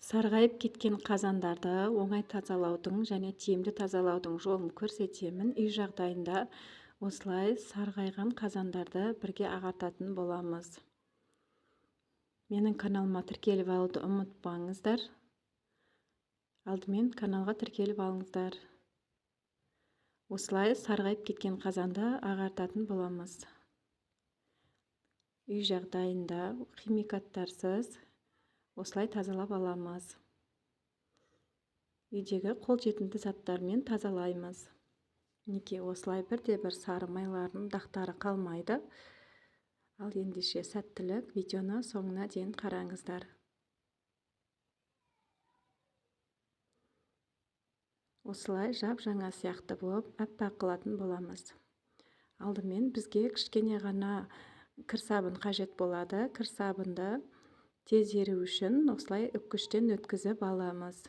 Сарғайып кеткен қазандарды оңай тазалаудың және тиімді тазалаудың жолын көрсетемін. Үй жағдайында осылай сарғайған қазандарды бірге ағартатын боламыз. Менің каналыма тіркеліп алуды ұмытпаңыздар. Алдымен каналға тіркеліп алыңыздар. Осылай сарғайып кеткен қазанды ағартатын боламыз. Үй жағдайында химикаттарсыз осылай тазалап аламыз. Үйдегі қолжетімді заттармен тазалаймыз. Неке осылай бірде-бір сары майлардың дақтары қалмайды. Ал ендеше сәттілік, видеоны соңына дейін қараңыздар. Осылай жап-жаңа сияқты болып аппақ қылатын боламыз. Алдымен бізге кішкене ғана кір сабын қажет болады. Кір сабынды тез еру үшін осылай үккіштен өткізіп аламыз.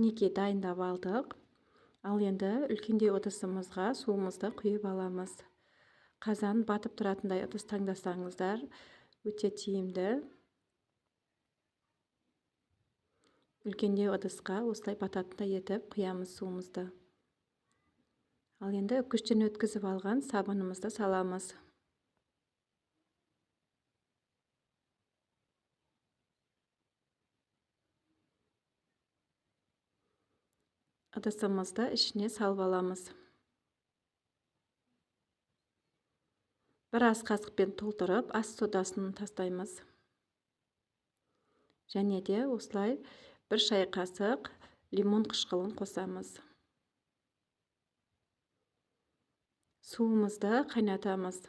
Неке дайындап алдық. Ал енді үлкендей ыдысымызға суымызды құйып аламыз. Қазан батып тұратындай ыдыс таңдасаңыздар өте тиімді. Үлкендей ыдысқа осылай бататындай етіп құямыз суымызды. Ал енді үккіштен өткізіп алған сабынымызды саламыз. Ыдысымызды ішіне салып аламыз. Бір ас қасықпен толтырып, ас содасын тастаймыз. Және де осылай бір шай қасық лимон қышқылын қосамыз. Суымызды қайнатамыз.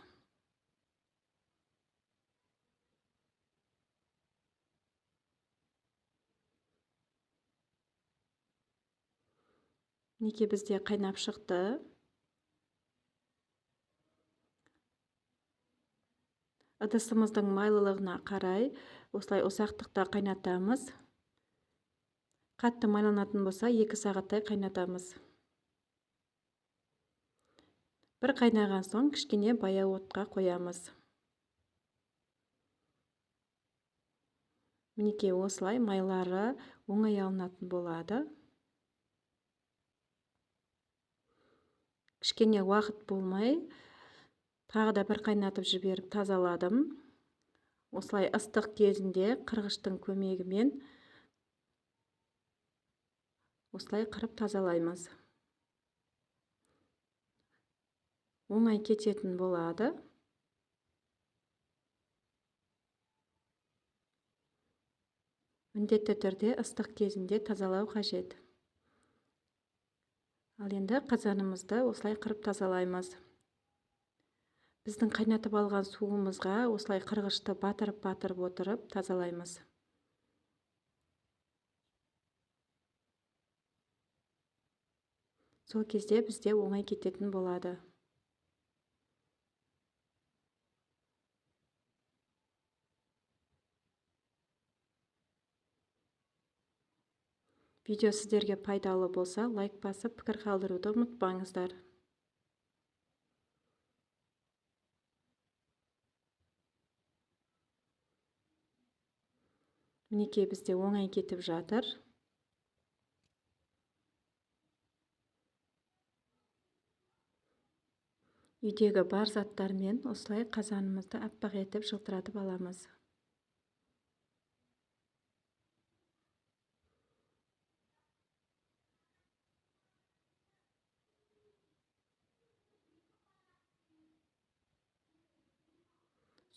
Неке бізде қайнап шықты. Ыдысымыздың майлылығына қарай осылай ұсақтықта қайнатамыз. Қатты майланатын болса 2 сағаттай қайнатамыз. Бір қайнаған соң кішкене баяу отқа қоямыз. Мінекей осылай майлары оңай алынатын болады. Кішкене уақыт болмай, тағы да бір қайнатып жіберіп тазаладым. Осылай ыстық кезінде қырғыштың көмегімен осылай қырып тазалаймыз. Оңай кететін болады. Міндетті түрде ыстық кезінде тазалау қажет. Ал енді қазанымызды осылай қырып тазалаймыз. Біздің қайнатып алған суымызға осылай қырғышты батырып отырып тазалаймыз. Сол кезде бізде оңай кететін болады. Видео сіздерге пайдалы болса, лайк басып, пікір қалдыруды ұмытпаңыздар. Мінекей бізде оңай кетіп жатыр. Үйдегі бар заттармен осылай қазанымызды аппақ етіп жылтыратып аламыз.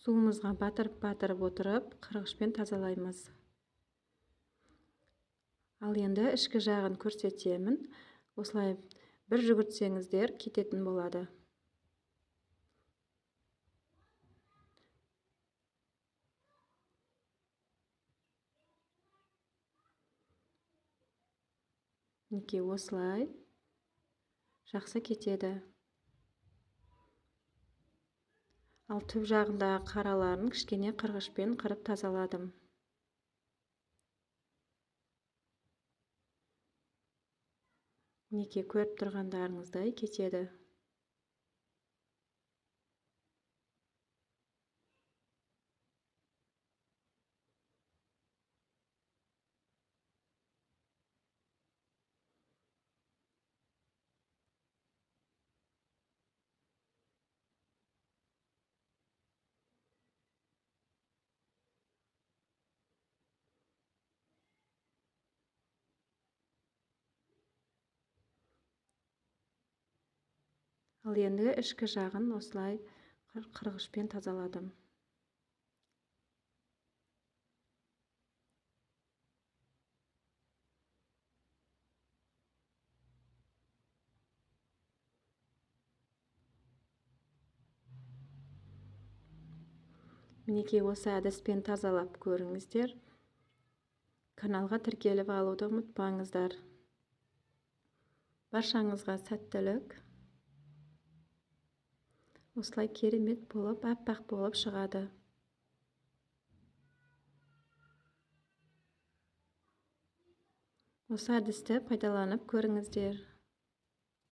Суымызға батырып отырып, қырғышпен тазалаймыз. Ал енді ішкі жағын көрсетемін. Осылай бір жүгіртсеңіздер кететін болады. Неке осылай жақсы кетеді. Ал түп жағындағы қараларын кішкене қырғышпен қырып тазаладым. Мінекей көріп тұрғандарыңыздай кетеді. Ал енді ішкі жағын осылай қырғышпен тазаладым. Мінекей осы әдіспен тазалап көріңіздер. Каналға тіркеліп алуды ұмытпаңыздар. Баршаңызға сәттілік. Осылай керемет болып, аппақ болып шығады. Осы әдісті пайдаланып көріңіздер.